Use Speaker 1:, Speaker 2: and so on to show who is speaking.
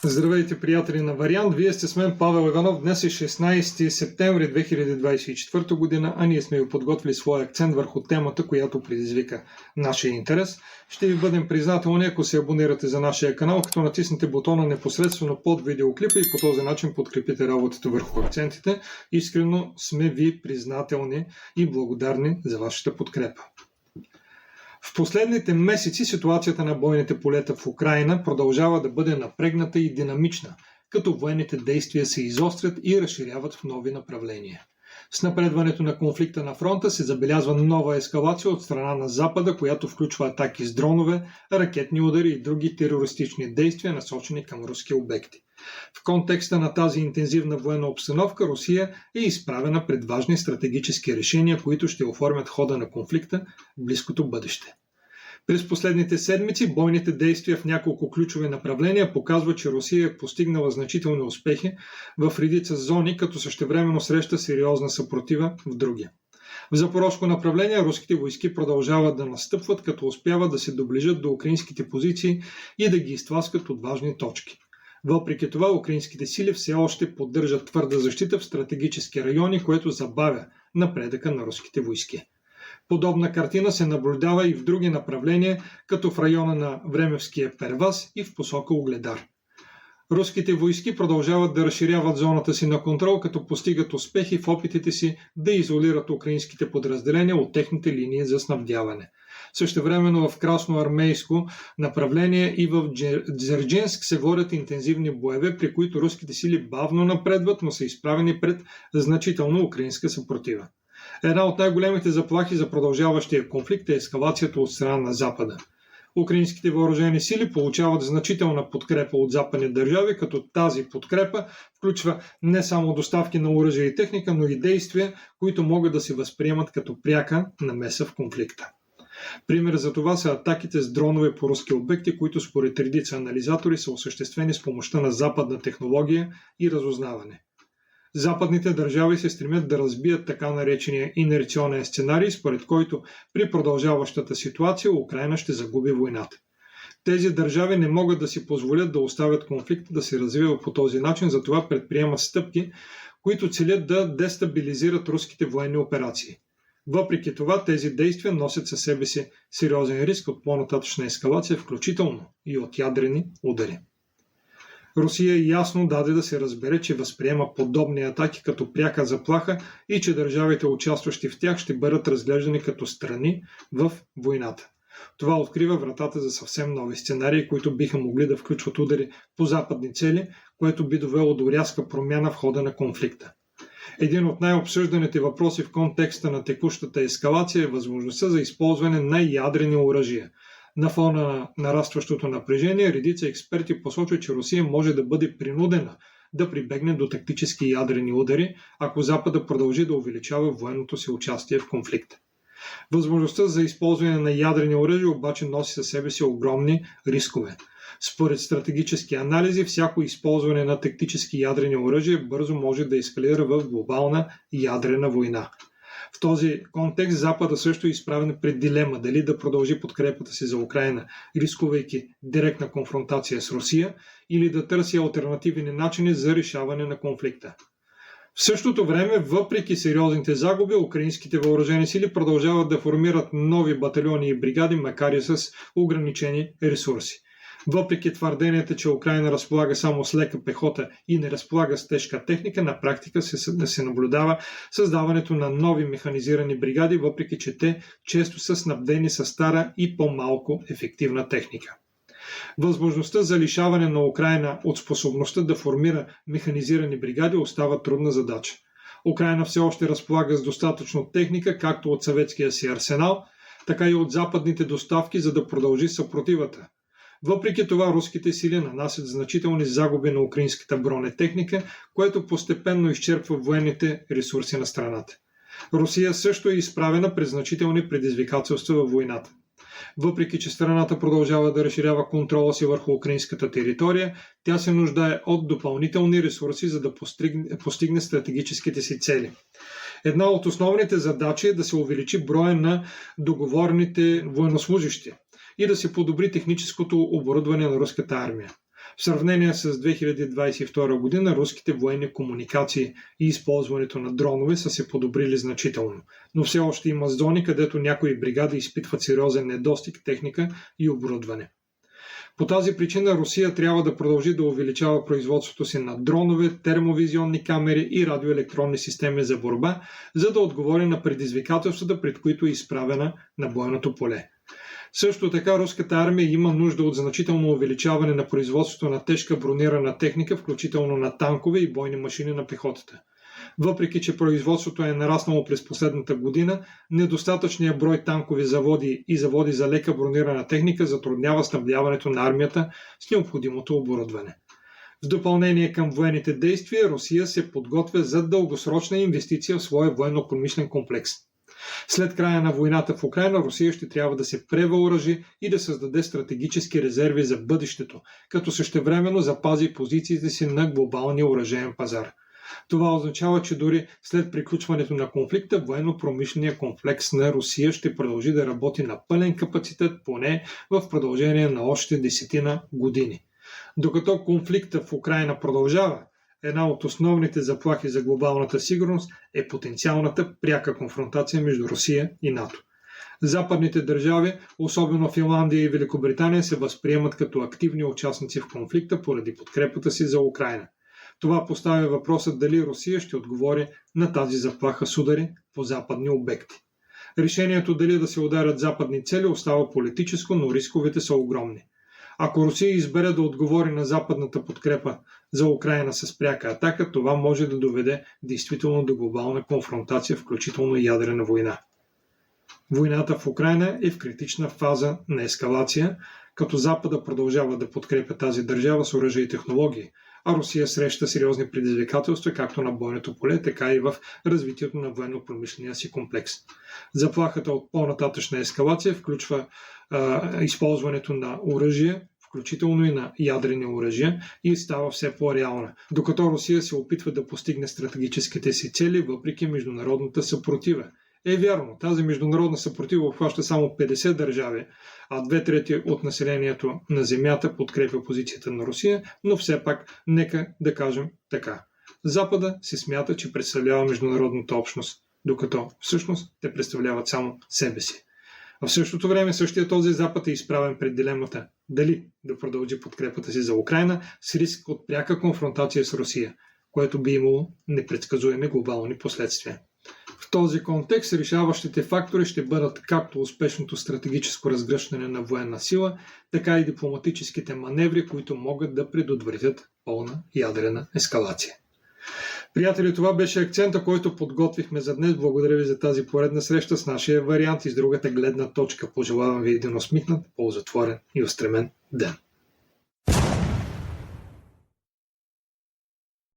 Speaker 1: Здравейте, приятели на Вариант! Вие сте с мен, Павел Иванов. Днес е 16 септември 2024 година, а ние сме ви подготвили своя акцент върху темата, която предизвика нашия интерес. Ще ви бъдем признателни, ако се абонирате за нашия канал, като натиснете бутона непосредствено под видеоклипа и по този начин подкрепите работата върху акцентите. Искрено сме ви признателни и благодарни за вашата подкрепа. В последните месеци ситуацията на бойните полета в Украйна продължава да бъде напрегната и динамична, като военните действия се изострят и разширяват в нови направления. С напредването на конфликта на фронта се забелязва нова ескалация от страна на Запада, която включва атаки с дронове, ракетни удари и други терористични действия, насочени към руски обекти. В контекста на тази интензивна военна обстановка Русия е изправена пред важни стратегически решения, които ще оформят хода на конфликта в близкото бъдеще. През последните седмици бойните действия в няколко ключови направления показват, че Русия е постигнала значителни успехи в редица зони, като същевременно среща сериозна съпротива в други. В запорожско направление руските войски продължават да настъпват, като успяват да се доближат до украинските позиции и да ги изтласкат от важни точки. Въпреки това, украинските сили все още поддържат твърда защита в стратегически райони, което забавя напредъка на руските войски. Подобна картина се наблюдава и в други направления, като в района на Времевския Перваз и в посока Угледар. Руските войски продължават да разширяват зоната си на контрол, като постигат успехи в опитите си да изолират украинските подразделения от техните линии за снабдяване. Същевременно в красноармейско направление и в Дзержинск се водят интензивни боеве, при които руските сили бавно напредват, но са изправени пред значително украинска съпротива. Една от най-големите заплахи за продължаващия конфликт е ескалацията от страна на Запада. Украинските въоръжени сили получават значителна подкрепа от западни държави, като тази подкрепа включва не само доставки на оръжие и техника, но и действия, които могат да се възприемат като пряка намеса в конфликта. Пример за това са атаките с дронове по руски обекти, които според редица анализатори са осъществени с помощта на западна технология и разузнаване. Западните държави се стремят да разбият така наречения инерционен сценарий, според който при продължаващата ситуация Украйна ще загуби войната. Тези държави не могат да си позволят да оставят конфликта да се развива по този начин, затова предприемат стъпки, които целят да дестабилизират руските военни операции. Въпреки това, тези действия носят със себе си сериозен риск от по-нататъчна ескалация, включително и от ядрени удари. Русия ясно даде да се разбере, че възприема подобни атаки като пряка заплаха и че държавите, участващи в тях, ще бъдат разглеждани като страни в войната. Това открива вратата за съвсем нови сценарии, които биха могли да включват удари по западни цели, което би довело до рязка промяна в хода на конфликта. Един от най-обсъжданите въпроси в контекста на текущата ескалация е възможността за използване на ядрени оръжия. На фона на нарастващото напрежение, редица експерти посочват, че Русия може да бъде принудена да прибегне до тактически ядрени удари, ако Запада продължи да увеличава военното си участие в конфликта. Възможността за използване на ядрени оръжия обаче носи със себе си огромни рискове. Според стратегически анализи, всяко използване на тактически ядрени оръжия бързо може да ескалира в глобална ядрена война. В този контекст Запада също е изправен пред дилема дали да продължи подкрепата си за Украйна, рискувайки директна конфронтация с Русия, или да търси алтернативни начини за решаване на конфликта. В същото време, въпреки сериозните загуби, украинските въоръжени сили продължават да формират нови батальони и бригади, макар и с ограничени ресурси. Въпреки твърденията, че Украйна разполага само с лека пехота и не разполага с тежка техника, на практика се наблюдава създаването на нови механизирани бригади, въпреки че те често са снабдени с стара и по-малко ефективна техника. Възможността за лишаване на Украйна от способността да формира механизирани бригади остава трудна задача. Украйна все още разполага с достатъчно техника, както от съветския си арсенал, така и от западните доставки, за да продължи съпротивата. Въпреки това, руските сили нанасят значителни загуби на украинската бронетехника, което постепенно изчерпва военните ресурси на страната. Русия също е изправена пред значителни предизвикателства във войната. Въпреки че страната продължава да разширява контрола си върху украинската територия, тя се нуждае от допълнителни ресурси, за да постигне стратегическите си цели. Една от основните задачи е да се увеличи броя на договорните военнослужащи и да се подобри техническото оборудване на руската армия. В сравнение с 2022 година, руските военни комуникации и използването на дронове са се подобрили значително, но все още има зони, където някои бригади изпитват сериозен недостиг техника и оборудване. По тази причина Русия трябва да продължи да увеличава производството си на дронове, термовизионни камери и радиоелектронни системи за борба, за да отговори на предизвикателствата, пред които е изправена на бойното поле. Също така руската армия има нужда от значително увеличаване на производството на тежка бронирана техника, включително на танкове и бойни машини на пехотата. Въпреки че производството е нараснало през последната година, недостатъчният брой танкови заводи и заводи за лека бронирана техника затруднява снабдяването на армията с необходимото оборудване. В допълнение към военните действия, Русия се подготвя за дългосрочна инвестиция в своя военно-промишлен комплекс. След края на войната в Украйна, Русия ще трябва да се превъоръжи и да създаде стратегически резерви за бъдещето, като същевременно запази позициите си на глобалния оръжеен пазар. Това означава, че дори след приключването на конфликта, военно-промишления комплекс на Русия ще продължи да работи на пълен капацитет поне в продължение на още 10 години. Докато конфликта в Украйна продължава, една от основните заплахи за глобалната сигурност е потенциалната пряка конфронтация между Русия и НАТО. Западните държави, особено Финландия и Великобритания, се възприемат като активни участници в конфликта поради подкрепата си за Украйна. Това поставя въпроса дали Русия ще отговори на тази заплаха с удари по западни обекти. Решението дали да се ударят западни цели остава политическо, но рисковете са огромни. Ако Русия избере да отговори на западната подкрепа за Украйна с пряка атака, това може да доведе действително до глобална конфронтация, включително и ядрена война. Войната в Украйна е в критична фаза на ескалация, като Запада продължава да подкрепя тази държава с оръжие и технологии, а Русия среща сериозни предизвикателства както на бойното поле, така и в развитието на военно-промишления си комплекс. Заплахата от по-нататъчна ескалация включва използването на оръжие, включително и на ядрени оръжия, и става все по-реална. Докато Русия се опитва да постигне стратегическите си цели, въпреки международната съпротива. Е вярно, тази международна съпротива обхваща само 50 държави, а 2/3 от населението на Земята подкрепя позицията на Русия, но все пак нека да кажем така. Запада се смята, че представлява международната общност, докато всъщност те представляват само себе си. А в същото време същия този Запад е изправен пред дилемата дали да продължи подкрепата си за Украйна с риск от пряка конфронтация с Русия, което би имало непредсказуеми глобални последствия. В този контекст решаващите фактори ще бъдат както успешното стратегическо разгръщане на военна сила, така и дипломатическите маневри, които могат да предотвратят пълна ядрена ескалация. Приятели, това беше акцента, който подготвихме за днес. Благодаря ви за тази поредна среща с нашия вариант и с другата гледна точка. Пожелавам ви един усмихнат, ползотворен и устремен ден.